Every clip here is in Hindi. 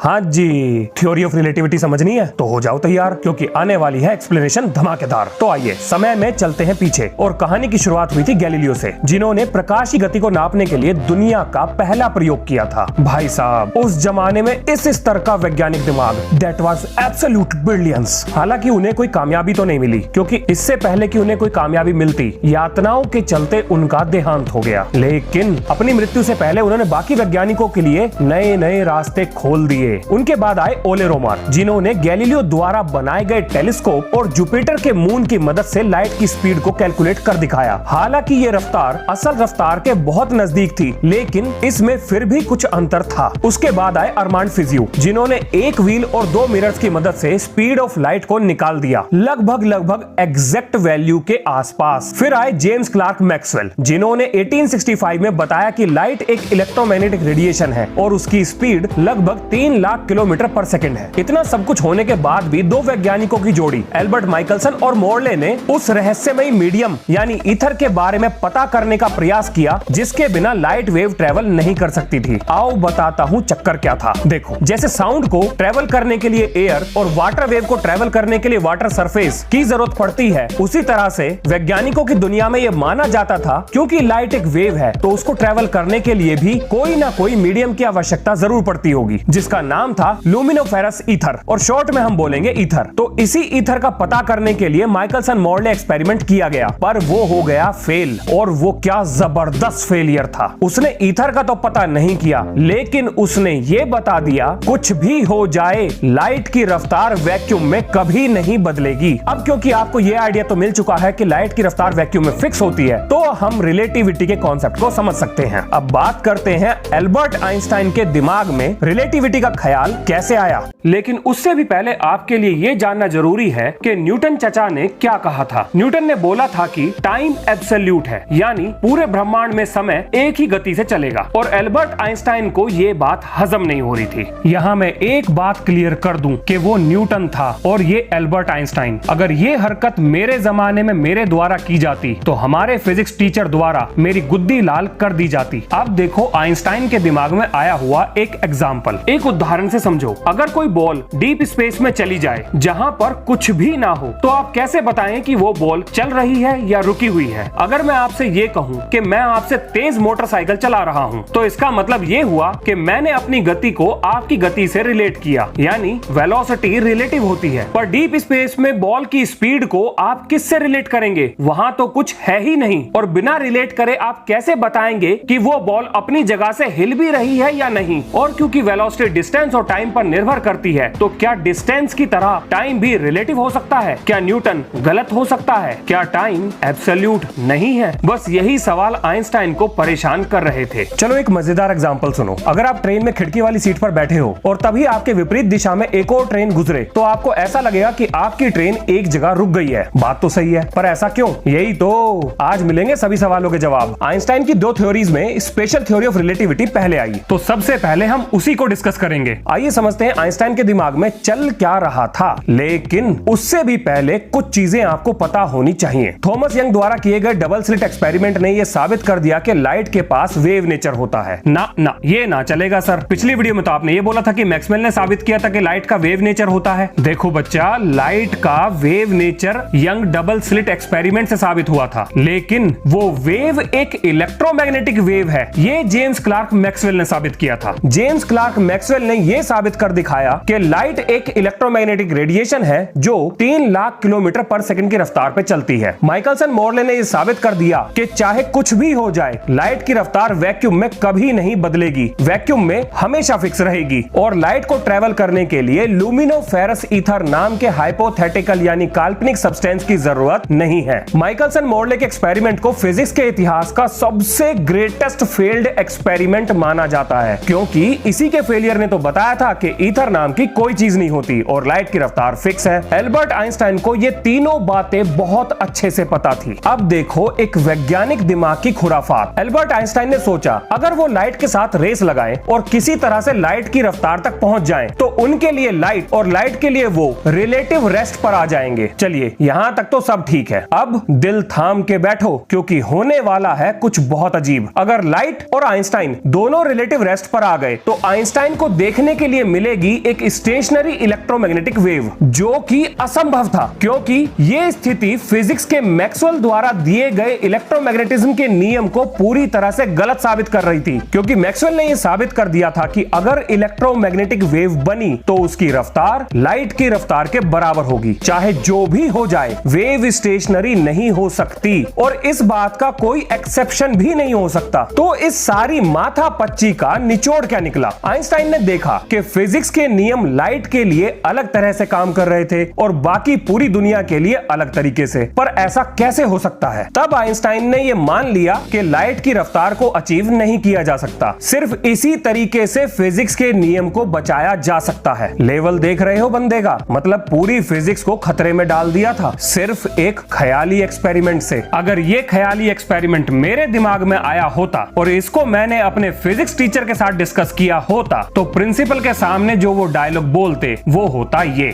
हाँ जी, थ्योरी ऑफ रिलेटिविटी समझनी है तो हो जाओ तैयार, क्योंकि आने वाली है एक्सप्लेनेशन धमाकेदार। तो आइए समय में चलते हैं पीछे और कहानी की शुरुआत हुई थी गैलीलियो से, जिन्होंने प्रकाश की गति को नापने के लिए दुनिया का पहला प्रयोग किया था। भाई साहब, उस जमाने में इस स्तर का वैज्ञानिक दिमाग, दैट वाज एब्सोल्यूट ब्रिलियंस। हालांकि उन्हें कोई कामयाबी तो नहीं मिली, क्योंकि इससे पहले कि उन्हें कोई कामयाबी मिलती, यातनाओं के चलते उनका देहांत हो गया। लेकिन अपनी मृत्यु से पहले उन्होंने बाकी वैज्ञानिकों के लिए नए नए रास्ते खोल दिए। उनके बाद आए ओले रोमर, जिन्होंने गैलीलियो द्वारा बनाए गए टेलीस्कोप और जुपिटर के मून की मदद से लाइट की स्पीड को कैलकुलेट कर दिखाया। हालांकि ये रफ्तार असल रफ्तार के बहुत नजदीक थी, लेकिन इसमें फिर भी कुछ अंतर था। उसके बाद आए अरमांड फिजियो, जिन्होंने एक व्हील और 2 मिरर्स की मदद से स्पीड ऑफ लाइट को निकाल दिया, लगभग एग्जैक्ट वैल्यू के आसपास। फिर आए जेम्स क्लार्क मैक्सवेल, जिन्होंने 1865 में बताया कि लाइट एक इलेक्ट्रोमैग्नेटिक रेडिएशन है और उसकी स्पीड लगभग 3 लाख किलोमीटर पर सेकंड है। इतना सब कुछ होने के बाद भी 2 वैज्ञानिकों की जोड़ी एल्बर्ट माइकलसन और मोर्ले ने उस रहस्यमयी मीडियम यानी ईथर के बारे में पता करने का प्रयास किया, जिसके बिना लाइट वेव ट्रेवल नहीं कर सकती थी। आओ बताता हूँ चक्कर क्या था। देखो, जैसे साउंड को ट्रेवल करने के लिए एयर और वाटर वेव को ट्रेवल करने के लिए वाटर सरफेस की जरूरत पड़ती है, उसी तरह से वैज्ञानिकों की दुनिया में यह माना जाता था क्योंकि लाइट एक वेव है तो उसको ट्रेवल करने के लिए भी कोई ना कोई मीडियम की आवश्यकता जरूर पड़ती होगी, जिसका नाम था लुमिनोफेरस ईथर, और शॉर्ट में हम बोलेंगे ईथर। तो इसी ईथर का पता करने के लिए माइकलसन मोर्ले एक्सपेरिमेंट किया गया, पर वो हो गया फेल, और वो क्या जबरदस्त फेलियर था। उसने ईथर का तो पता नहीं किया, लेकिन उसने ये बता दिया कुछ भी हो जाए लाइट की रफ्तार वैक्यूम में कभी नहीं बदलेगी। अब क्योंकि आपको ये आइडिया तो मिल चुका है कि लाइट की रफ्तार वैक्यूम में फिक्स होती है, तो हम रिलेटिविटी के कॉन्सेप्ट को समझ सकते हैं। अब बात करते हैं एल्बर्ट आइंस्टाइन के दिमाग में रिलेटिविटी का ख्याल कैसे आया। लेकिन उससे भी पहले आपके लिए ये जानना जरूरी है कि न्यूटन चचा ने क्या कहा था। न्यूटन ने बोला था कि टाइम एब्सोल्यूट है, यानी पूरे ब्रह्मांड में समय एक ही गति से चलेगा, और एल्बर्ट आइंस्टाइन को ये बात हजम नहीं हो रही थी। यहाँ मैं एक बात क्लियर कर दूं कि वो न्यूटन था और ये एल्बर्ट आइंस्टाइन। अगर ये हरकत मेरे जमाने में मेरे द्वारा की जाती तो हमारे फिजिक्स टीचर द्वारा मेरी गुद्दी लाल कर दी जाती। अब देखो आइंस्टाइन के दिमाग में आया हुआ एक एग्जाम्पल, एक उदाहरण से समझो। अगर कोई बॉल डीप स्पेस में चली जाए जहां पर कुछ भी ना हो, तो आप कैसे बताएं कि वो बॉल चल रही है या रुकी हुई है। अगर मैं आपसे ये कहूं कि मैं आपसे तेज मोटरसाइकिल चला रहा हूं, तो इसका मतलब ये हुआ कि मैंने अपनी गति को आपकी गति से रिलेट किया, यानी वेलोसिटी रिलेटिव होती है। पर डीप स्पेस में बॉल की स्पीड को आप किससे रिलेट करेंगे? वहां तो कुछ है ही नहीं, और बिना रिलेट करे आप कैसे बताएंगे कि वो बॉल अपनी जगह से हिल भी रही है या नहीं। और क्योंकि वेलोसिटी डिस्टेंस और टाइम पर निर्भर करती है, तो क्या डिस्टेंस की तरह टाइम भी रिलेटिव हो सकता है? क्या न्यूटन गलत हो सकता है? क्या टाइम एब्सोल्यूट नहीं है? बस यही सवाल आइंस्टाइन को परेशान कर रहे थे। चलो एक मजेदार एग्जांपल सुनो। अगर आप ट्रेन में खिड़की वाली सीट पर बैठे हो और तभी आपके विपरीत दिशा में एक और ट्रेन गुजरे, तो आपको ऐसा लगेगा कि आपकी ट्रेन एक जगह रुक गई है। बात तो सही है, पर ऐसा क्यों? यही तो आज मिलेंगे सभी सवालों के जवाब। आइंस्टाइन की 2 थ्योरीज में स्पेशल थ्योरी ऑफ रिलेटिविटी पहले आई, तो सबसे पहले हम उसी को डिस्कस करेंगे। आइए समझते हैं आइंस्टाइन के दिमाग में चल क्या रहा था। लेकिन उससे भी पहले कुछ चीजें आपको पता होनी चाहिए। थॉमस यंग द्वारा किए गए डबल स्लिट एक्सपेरिमेंट ने यह साबित कर दिया कि लाइट के पास वेव नेचर होता है। ना ये ना चलेगा सर। पिछली वीडियो में तो आपने ये बोला था कि मैक्सवेल ने साबित किया था कि लाइट का वेव नेचर होता है। देखो बच्चा, लाइट का wave nature young double slit experiment से साबित हुआ था, लेकिन वो वेव एक इलेक्ट्रोमैग्नेटिक वेव है। ये जेम्स क्लार्क मैक्सवेल ने साबित किया था। जेम्स क्लार्क मैक्सवेल ने यह साबित कर दिखाया कि लाइट एक इलेक्ट्रोमैग्नेटिक रेडिएशन है जो 3 लाख किलोमीटर पर सेकंड की रफ्तार पे चलती है। माइकलसन मोर्ले ने यह साबित कर दिया कि चाहे कुछ भी हो जाए, लाइट की रफ्तार वैक्यूम में कभी नहीं बदलेगी, वैक्यूम में हमेशा फिक्स रहेगी, और लाइट को ट्रेवल करने के लिए लुमिनोफेरस ईथर नाम के हाइपोथेटिकल यानी काल्पनिक सब्सटेंस की जरूरत नहीं है। माइकलसन मोर्ले के एक्सपेरिमेंट को फिजिक्स के इतिहास का सबसे ग्रेटेस्ट फेल्ड एक्सपेरिमेंट माना जाता है, क्योंकि इसी के फेलियर ने तो बताया था कि ईथर नाम की कोई चीज नहीं होती और लाइट की रफ्तार फिक्स है। एल्बर्ट आइंस्टाइन को ये तीनों बातें बहुत अच्छे से पता थी। अब देखो एक वैज्ञानिक दिमाग की खुराफात। एल्बर्ट आइंस्टाइन ने सोचा अगर वो लाइट के साथ रेस लगाएं और किसी तरह से लाइट की रफ्तार तक पहुंच जाएं, तो उनके लिए लाइट और लाइट के लिए वो रिलेटिव रेस्ट पर आ जाएंगे। चलिए यहां तक तो सब ठीक है। अब दिल थाम के बैठो, क्योंकि होने वाला है कुछ बहुत अजीब। अगर लाइट और आइंस्टाइन दोनों रिलेटिव रेस्ट पर आ गए, तो आइंस्टाइन को देख देखने के लिए मिलेगी एक स्टेशनरी इलेक्ट्रोमैग्नेटिक वेव, जो कि असंभव था क्योंकि ये स्थिति फिजिक्स के मैक्सवेल द्वारा दिए गए इलेक्ट्रोमैग्नेटिज्म के नियम को पूरी तरह से गलत साबित कर रही थी। क्योंकि मैक्सवेल ने यह साबित कर दिया था कि अगर इलेक्ट्रोमैग्नेटिक वेव बनी तो उसकी रफ्तार लाइट की रफ्तार के बराबर होगी, चाहे जो भी हो जाए। वेव स्टेशनरी नहीं हो सकती और इस बात का कोई एक्सेप्शन भी नहीं हो सकता। तो इस सारी माथापच्ची का निचोड़ क्या निकला? आइंस्टाइन ने देखा कि फिजिक्स के नियम लाइट के लिए अलग तरह से काम कर रहे थे और बाकी पूरी दुनिया के लिए अलग तरीके से। पर ऐसा कैसे हो सकता है? तब आइंस्टाइन ने यह मान लिया कि लाइट की रफ्तार को अचीव नहीं किया जा सकता। सिर्फ इसी तरीके से फिजिक्स के नियम को बचाया जा सकता है। लेवल देख रहे हो बंदे का? मतलब पूरी फिजिक्स को खतरे में डाल दिया था सिर्फ एक ख्याली एक्सपेरिमेंट से। अगर ये ख्याली एक्सपेरिमेंट मेरे दिमाग में आया होता और इसको मैंने अपने फिजिक्स टीचर के साथ डिस्कस किया होता तो प्रिंसिपल के सामने जो वो डायलॉग बोलते वो होता ये,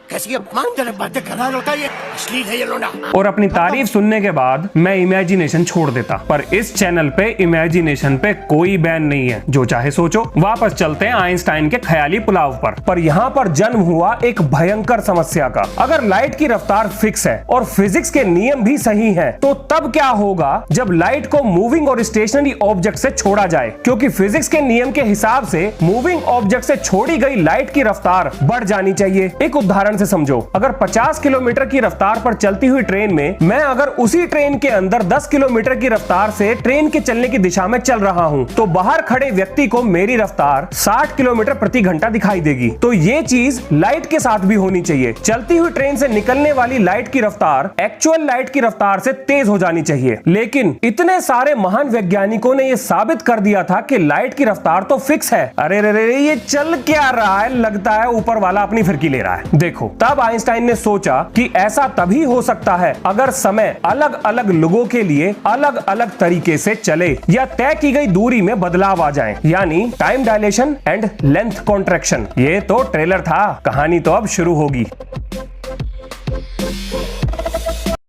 कैसी अपमानजनक बातें कर रहा होता है, अश्लील है ये लोना। और अपनी तारीफ सुनने के बाद मैं इमेजिनेशन छोड़ देता। पर इस चैनल पे इमेजिनेशन पे कोई बैन नहीं है, जो चाहे सोचो। वापस चलते हैं आइंस्टाइन के ख्याली पुलाव पर यहाँ पर जन्म हुआ एक भयंकर समस्या का। अगर लाइट की रफ्तार फिक्स है और फिजिक्स के नियम भी सही हैं, तो तब क्या होगा जब लाइट को मूविंग और स्टेशनरी ऑब्जेक्ट से छोड़ा जाए? क्योंकि फिजिक्स के नियम के हिसाब से मूविंग ऑब्जेक्ट से छोड़ी गई लाइट की रफ्तार बढ़ जानी चाहिए। एक उदाहरण से समझो, अगर 50 किलोमीटर की रफ्तार पर चलती हुई ट्रेन में मैं अगर उसी ट्रेन के अंदर 10 किलोमीटर की रफ्तार से ट्रेन के चलने की दिशा में चल रहा हूं, तो बाहर खड़े व्यक्ति को मेरी रफ्तार 60 किलोमीटर प्रति घंटा दिखाई देगी। तो ये चीज लाइट के साथ भी होनी चाहिए। चलती हुई ट्रेन से निकलने वाली लाइट की रफ्तार एक्चुअल लाइट की रफ्तार से तेज हो जानी चाहिए। लेकिन इतने सारे महान वैज्ञानिकों ने यह साबित कर दिया था कि लाइट की रफ्तार तो फिक्स है। अरे रे ये चल क्या रहा है? लगता है ऊपर वाला अपनी फिरकी ले रहा है। देखो, तब आइंस्टाइन ने सोचा कि ऐसा तभी हो सकता है अगर समय अलग अलग लोगों के लिए अलग अलग तरीके से चले या तय की गई दूरी में बदलाव आ जाए, यानी time dilation and length contraction. ये तो ट्रेलर था, कहानी तो अब शुरू होगी।